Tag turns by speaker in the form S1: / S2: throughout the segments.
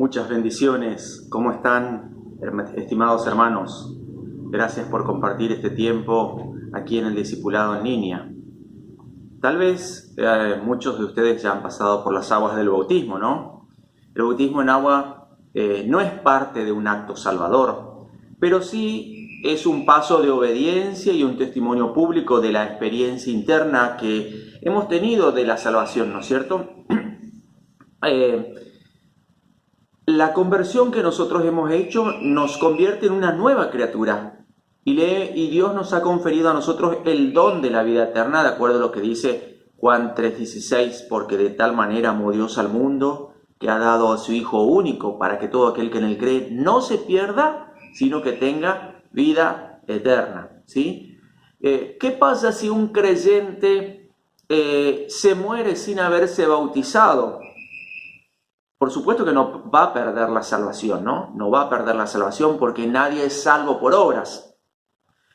S1: Muchas bendiciones. ¿Cómo están, estimados hermanos? Gracias por compartir este tiempo aquí en el discipulado en línea. Tal vez muchos de ustedes ya han pasado por las aguas del bautismo, ¿no? El bautismo en agua no es parte de un acto salvador, pero sí es un paso de obediencia y un testimonio público de la experiencia interna que hemos tenido de la salvación, ¿no es cierto? La conversión que nosotros hemos hecho nos convierte en una nueva criatura y Dios nos ha conferido a nosotros el don de la vida eterna, de acuerdo a lo que dice Juan 3:16, porque de tal manera amó Dios al mundo que ha dado a su Hijo único para que todo aquel que en él cree no se pierda, sino que tenga vida eterna. ¿Sí? ¿Qué pasa si un creyente se muere sin haberse bautizado? Por supuesto que no va a perder la salvación, ¿no? No va a perder la salvación porque nadie es salvo por obras,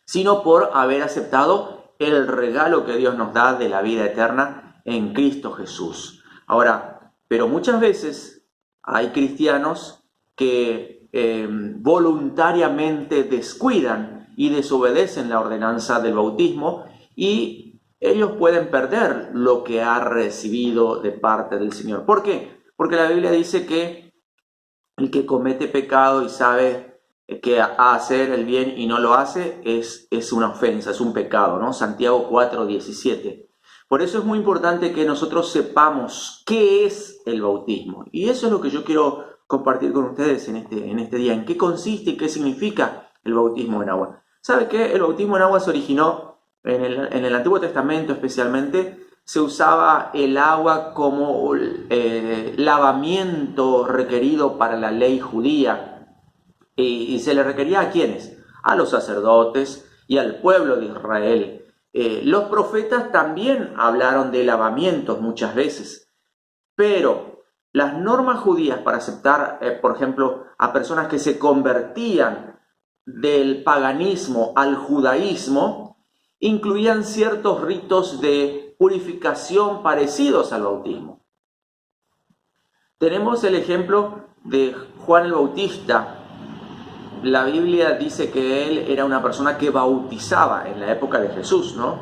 S1: sino por haber aceptado el regalo que Dios nos da de la vida eterna en Cristo Jesús. Ahora, pero muchas veces hay cristianos que voluntariamente descuidan y desobedecen la ordenanza del bautismo y ellos pueden perder lo que ha recibido de parte del Señor. ¿Por qué? Porque la Biblia dice que el que comete pecado y sabe que hacer el bien y no lo hace es una ofensa, es un pecado, ¿no? Santiago 4:17. Por eso es muy importante que nosotros sepamos qué es el bautismo. Y eso es lo que yo quiero compartir con ustedes en este día. ¿En qué consiste y qué significa el bautismo en agua? ¿Sabe qué? El bautismo en agua se originó en el Antiguo Testamento especialmente. Se usaba el agua como lavamiento requerido para la ley judía. Y se le requería ¿a quiénes? A los sacerdotes y al pueblo de Israel. Los profetas también hablaron de lavamientos muchas veces. Pero las normas judías para aceptar, por ejemplo, a personas que se convertían del paganismo al judaísmo, incluían ciertos ritos de purificación parecidos al bautismo. Tenemos el ejemplo de Juan el Bautista. La Biblia dice que él era una persona que bautizaba en la época de Jesús, ¿no?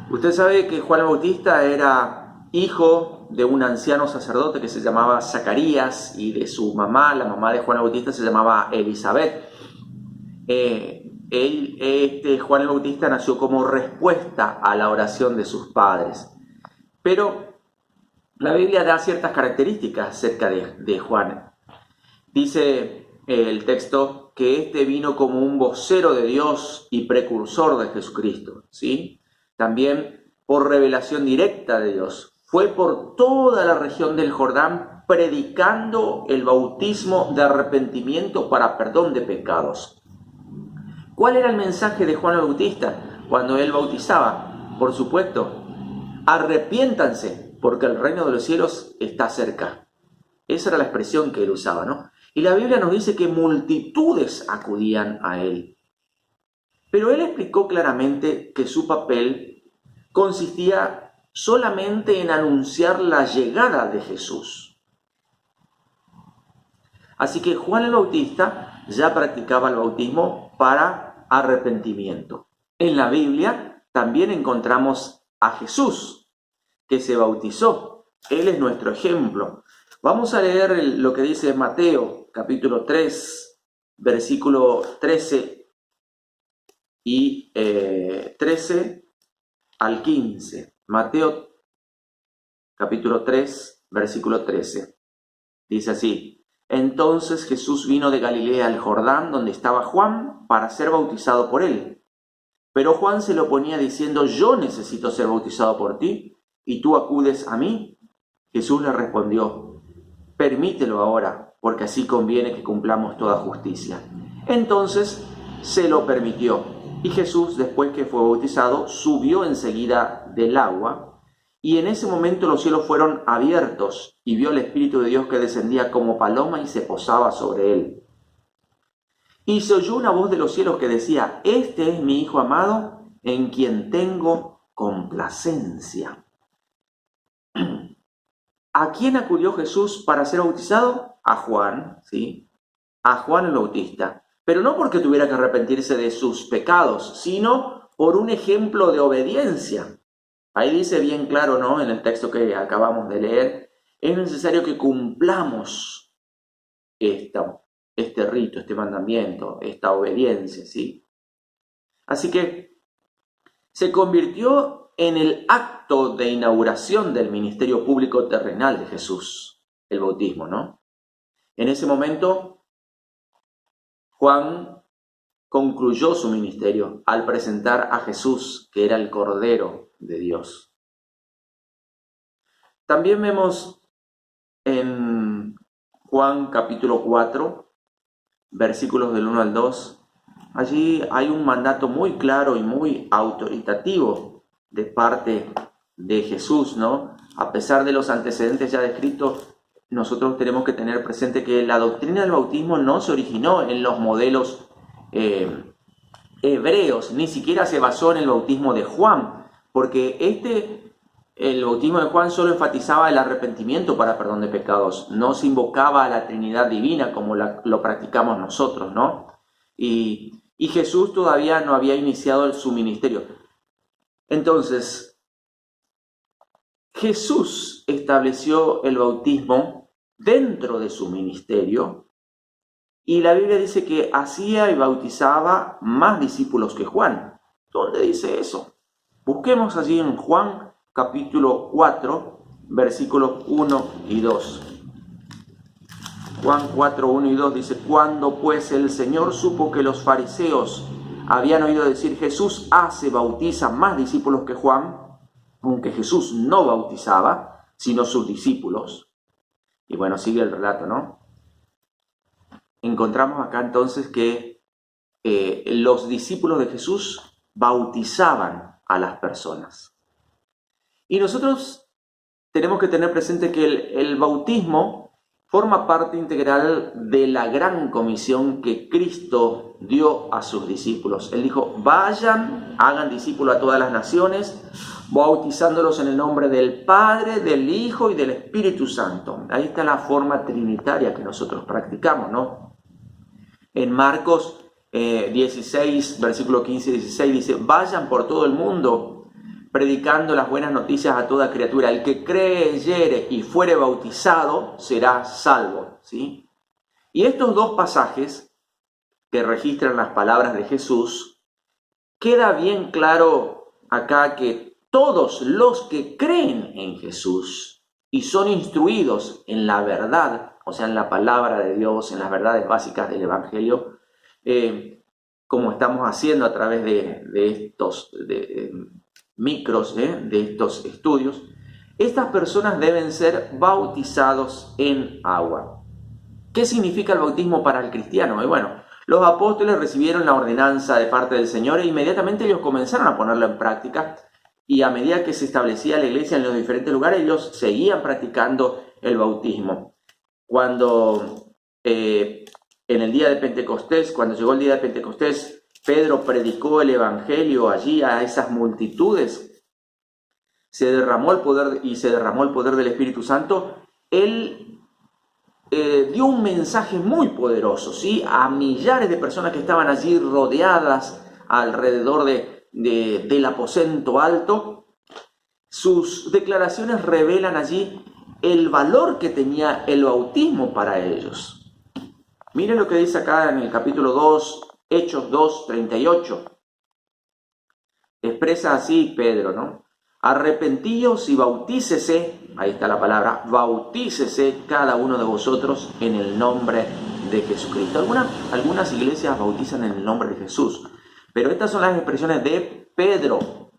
S1: Usted sabe que Juan el Bautista era hijo de un anciano sacerdote que se llamaba Zacarías y de su mamá, la mamá de Juan el Bautista se llamaba Elizabeth. Juan el Bautista nació como respuesta a la oración de sus padres. Pero la Biblia da ciertas características acerca de Juan. Dice el texto que vino como un vocero de Dios y precursor de Jesucristo, ¿sí? También por revelación directa de Dios. Fue por toda la región del Jordán predicando el bautismo de arrepentimiento para perdón de pecados. ¿Cuál era el mensaje de Juan el Bautista cuando él bautizaba? Por supuesto, arrepiéntanse porque el reino de los cielos está cerca. Esa era la expresión que él usaba, ¿no? Y la Biblia nos dice que multitudes acudían a él. Pero él explicó claramente que su papel consistía solamente en anunciar la llegada de Jesús. Así que Juan el Bautista ya practicaba el bautismo para arrepentimiento. En la Biblia también encontramos a Jesús, que se bautizó. Él es nuestro ejemplo. Vamos a leer lo que dice Mateo, capítulo 3, versículo 13 y 13 al 15. Mateo, capítulo 3, versículo 13. Dice así: Entonces Jesús vino de Galilea al Jordán, donde estaba Juan, para ser bautizado por él. Pero Juan se lo oponía diciendo: Yo necesito ser bautizado por ti, ¿y tú acudes a mí? Jesús le respondió: Permítelo ahora, porque así conviene que cumplamos toda justicia. Entonces se lo permitió, y Jesús, después que fue bautizado, subió enseguida del agua, y en ese momento los cielos fueron abiertos, y vio al Espíritu de Dios que descendía como paloma y se posaba sobre él. Y se oyó una voz de los cielos que decía: Este es mi Hijo amado, en quien tengo complacencia. ¿A quién acudió Jesús para ser bautizado? A Juan, ¿sí? A Juan el Bautista. Pero no porque tuviera que arrepentirse de sus pecados, sino por un ejemplo de obediencia. Ahí dice bien claro, ¿no? En el texto que acabamos de leer, es necesario que cumplamos este rito, este mandamiento, esta obediencia, ¿sí? Así que se convirtió en el acto de inauguración del ministerio público terrenal de Jesús, el bautismo, ¿no? En ese momento, Juan concluyó su ministerio al presentar a Jesús, que era el Cordero de Dios. También vemos en Juan capítulo 4, versículos del 1 al 2, allí hay un mandato muy claro y muy autoritativo de parte de Jesús, ¿no? A pesar de los antecedentes ya descritos, nosotros tenemos que tener presente que la doctrina del bautismo no se originó en los modelos hebreos, ni siquiera se basó en el bautismo de Juan, porque el bautismo de Juan solo enfatizaba el arrepentimiento para perdón de pecados, no se invocaba a la Trinidad Divina como lo practicamos nosotros, ¿no? Y Jesús todavía no había iniciado su ministerio. Entonces, Jesús estableció el bautismo dentro de su ministerio y la Biblia dice que hacía y bautizaba más discípulos que Juan. ¿Dónde dice eso? Busquemos allí en Juan capítulo 4, versículos 1 y 2. Juan 4, 1 y 2 dice: Cuando pues el Señor supo que los fariseos habían oído decir, Jesús bautiza más discípulos que Juan, aunque Jesús no bautizaba, sino sus discípulos. Y bueno, sigue el relato, ¿no? Encontramos acá entonces que los discípulos de Jesús bautizaban a las personas. Y nosotros tenemos que tener presente que el bautismo forma parte integral de la gran comisión que Cristo dio a sus discípulos. Él dijo: vayan, hagan discípulos a todas las naciones, bautizándolos en el nombre del Padre, del Hijo y del Espíritu Santo. Ahí está la forma trinitaria que nosotros practicamos, ¿no? En Marcos 16, versículo 15 y 16 dice: vayan por todo el mundo predicando las buenas noticias a toda criatura. El que creyere y fuere bautizado será salvo, ¿sí? Y estos dos pasajes que registran las palabras de Jesús, queda bien claro acá que todos los que creen en Jesús y son instruidos en la verdad, o sea, en la palabra de Dios, en las verdades básicas del Evangelio, como estamos haciendo a través de estos micros, de estos estudios, estas personas deben ser bautizados en agua. ¿Qué significa el bautismo para el cristiano? Y bueno, los apóstoles recibieron la ordenanza de parte del Señor e inmediatamente ellos comenzaron a ponerlo en práctica, y a medida que se establecía la iglesia en los diferentes lugares, ellos seguían practicando el bautismo. Cuando en el día de Pentecostés, cuando llegó el día de Pentecostés, Pedro predicó el evangelio allí a esas multitudes, se derramó el poder del Espíritu Santo. Él dio un mensaje muy poderoso, ¿sí? A millares de personas que estaban allí rodeadas alrededor del aposento alto. Sus declaraciones revelan allí el valor que tenía el bautismo para ellos. Miren lo que dice acá en el capítulo 2, Hechos 2, 38. Expresa así Pedro, ¿no? Arrepentíos y bautícese, ahí está la palabra, bautícese cada uno de vosotros en el nombre de Jesucristo. Algunas iglesias bautizan en el nombre de Jesús, pero estas son las expresiones de Pedro.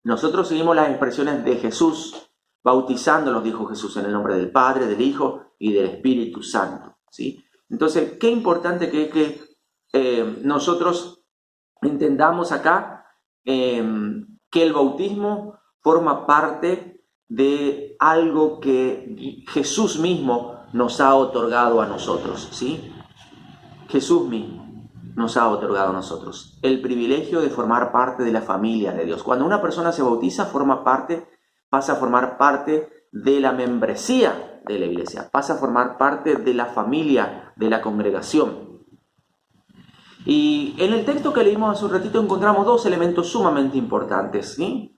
S1: Nosotros seguimos las expresiones de Jesús, bautizándolos, dijo Jesús, en el nombre del Padre, del Hijo y del Espíritu Santo, ¿sí? Entonces, qué importante que nosotros entendamos acá que el bautismo forma parte de algo que Jesús mismo nos ha otorgado a nosotros, ¿sí? Jesús mismo nos ha otorgado a nosotros el privilegio de formar parte de la familia de Dios. Cuando una persona se bautiza, pasa a formar parte de la membresía de la iglesia, pasa a formar parte de la familia, de la congregación. Y en el texto que leímos hace un ratito encontramos dos elementos sumamente importantes, ¿sí?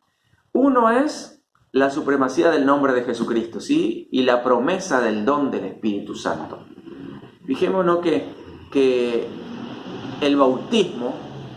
S1: Uno es la supremacía del nombre de Jesucristo, ¿sí? Y la promesa del don del Espíritu Santo. Fijémonos que el bautismo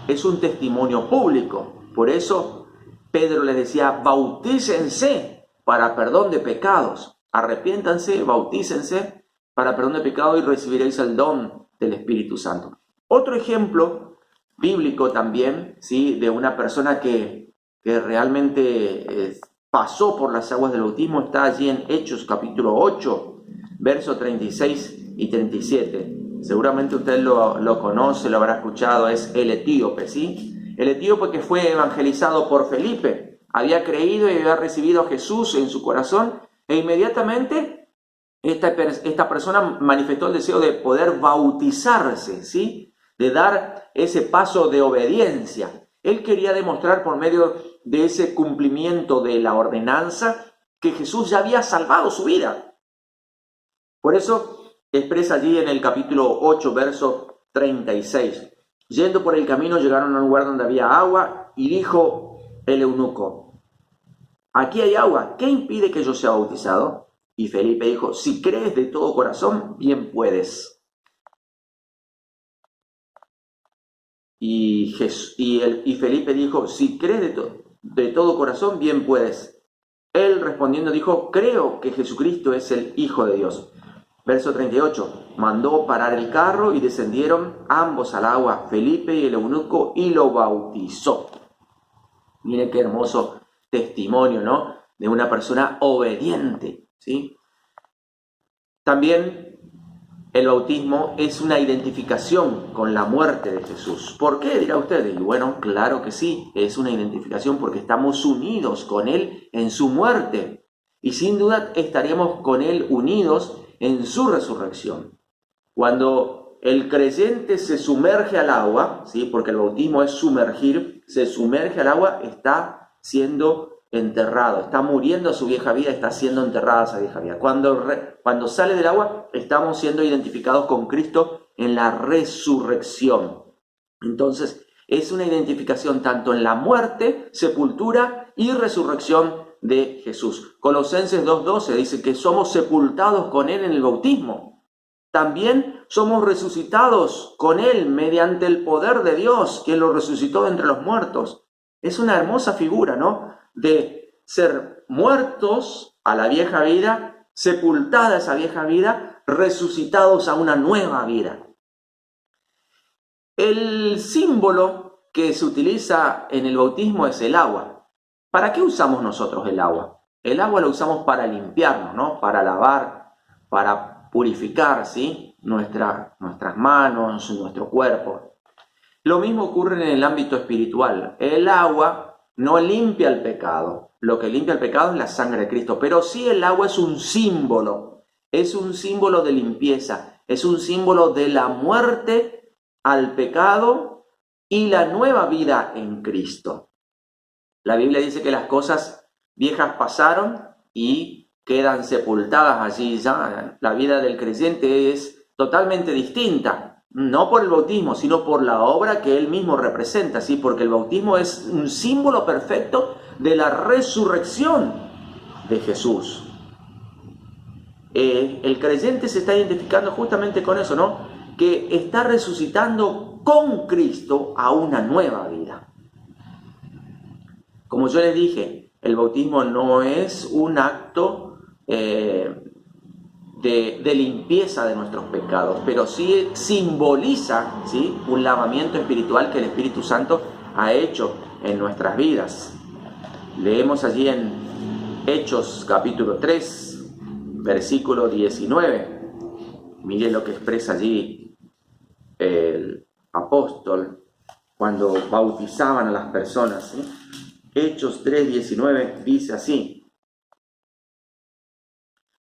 S1: es un testimonio público. Por eso Pedro les decía, bautícense para perdón de pecados. Arrepiéntanse, bautícense para perdón de pecados y recibiréis el don del Espíritu Santo. Otro ejemplo bíblico también, ¿sí? De una persona que realmente pasó por las aguas del bautismo está allí en Hechos capítulo 8, versos 36 y 37. Seguramente usted lo conoce, lo habrá escuchado, es el etíope, ¿sí? El etíope que fue evangelizado por Felipe, había creído y había recibido a Jesús en su corazón e inmediatamente esta persona manifestó el deseo de poder bautizarse, ¿sí? De dar ese paso de obediencia. Él quería demostrar por medio de ese cumplimiento de la ordenanza que Jesús ya había salvado su vida. Por eso expresa allí en el capítulo 8, verso 36. Yendo por el camino llegaron a un lugar donde había agua y dijo el eunuco, aquí hay agua, ¿qué impide que yo sea bautizado? Y Felipe dijo, si crees de todo corazón, bien puedes. Y Felipe dijo, si crees de todo corazón, bien puedes. Él respondiendo dijo, creo que Jesucristo es el Hijo de Dios. Verso 38, mandó parar el carro y descendieron ambos al agua, Felipe y el eunuco, y lo bautizó. Mire qué hermoso testimonio, ¿no? De una persona obediente, ¿sí? También el bautismo es una identificación con la muerte de Jesús. ¿Por qué, dirá usted? Y bueno, claro que sí, es una identificación porque estamos unidos con Él en su muerte. Y sin duda estaríamos con Él unidos en su resurrección. Cuando el creyente se sumerge al agua, ¿sí? Porque el bautismo es sumergir, se sumerge al agua, está siendo enterrado, está muriendo a su vieja vida, está siendo enterrada a esa vieja vida. Cuando sale del agua, estamos siendo identificados con Cristo en la resurrección. Entonces, es una identificación tanto en la muerte, sepultura y resurrección de Jesús. Colosenses 2:12 dice que somos sepultados con Él en el bautismo. También somos resucitados con Él mediante el poder de Dios, quien lo resucitó de entre los muertos. Es una hermosa figura, ¿no? De ser muertos a la vieja vida, sepultada esa vieja vida, resucitados a una nueva vida. El símbolo que se utiliza en el bautismo es el agua. ¿Para qué usamos nosotros el agua? El agua lo usamos para limpiarnos, ¿no? Para lavar, para purificar, ¿sí? Nuestras manos, nuestro cuerpo. Lo mismo ocurre en el ámbito espiritual. El agua no limpia el pecado. Lo que limpia el pecado es la sangre de Cristo. Pero sí el agua es un símbolo. Es un símbolo de limpieza. Es un símbolo de la muerte al pecado y la nueva vida en Cristo. La Biblia dice que las cosas viejas pasaron y quedan sepultadas allí. Ya la vida del creyente es totalmente distinta. No por el bautismo, sino por la obra que él mismo representa, ¿sí? Porque el bautismo es un símbolo perfecto de la resurrección de Jesús. El creyente se está identificando justamente con eso, ¿no? Que está resucitando con Cristo a una nueva vida. Como yo les dije, el bautismo no es un acto de limpieza de nuestros pecados, pero sí simboliza, ¿sí? Un lavamiento espiritual que el Espíritu Santo ha hecho en nuestras vidas. Leemos allí en Hechos capítulo 3, versículo 19. Mire lo que expresa allí el apóstol cuando bautizaban a las personas, ¿sí? Hechos 3:19 dice así: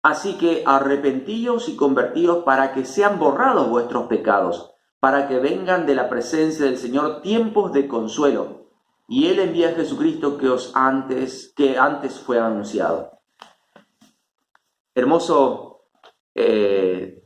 S1: así que arrepentíos y convertíos para que sean borrados vuestros pecados, para que vengan de la presencia del Señor tiempos de consuelo, y Él envía a Jesucristo que antes fue anunciado. Hermoso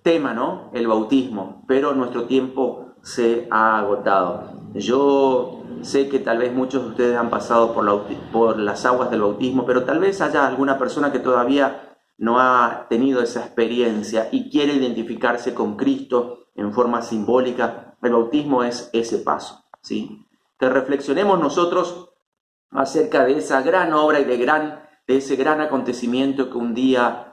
S1: tema, ¿no? El bautismo, pero nuestro tiempo se ha agotado. Yo sé que tal vez muchos de ustedes han pasado por las aguas del bautismo, pero tal vez haya alguna persona que todavía no ha tenido esa experiencia y quiere identificarse con Cristo en forma simbólica. El bautismo es ese paso, ¿sí? Que reflexionemos nosotros acerca de esa gran obra y de ese gran acontecimiento que un día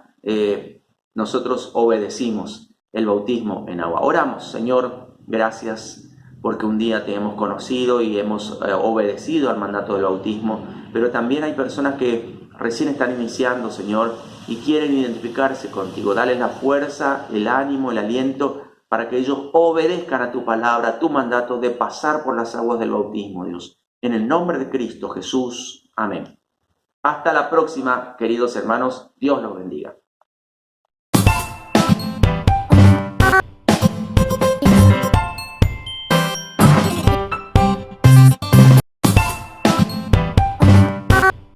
S1: nosotros obedecimos, el bautismo en agua. Oramos, Señor, gracias porque un día te hemos conocido y hemos obedecido al mandato del bautismo, pero también hay personas que recién están iniciando, Señor, y quieren identificarse contigo. Dale la fuerza, el ánimo, el aliento para que ellos obedezcan a tu palabra, a tu mandato de pasar por las aguas del bautismo, Dios. En el nombre de Cristo Jesús. Amén. Hasta la próxima, queridos hermanos. Dios los bendiga.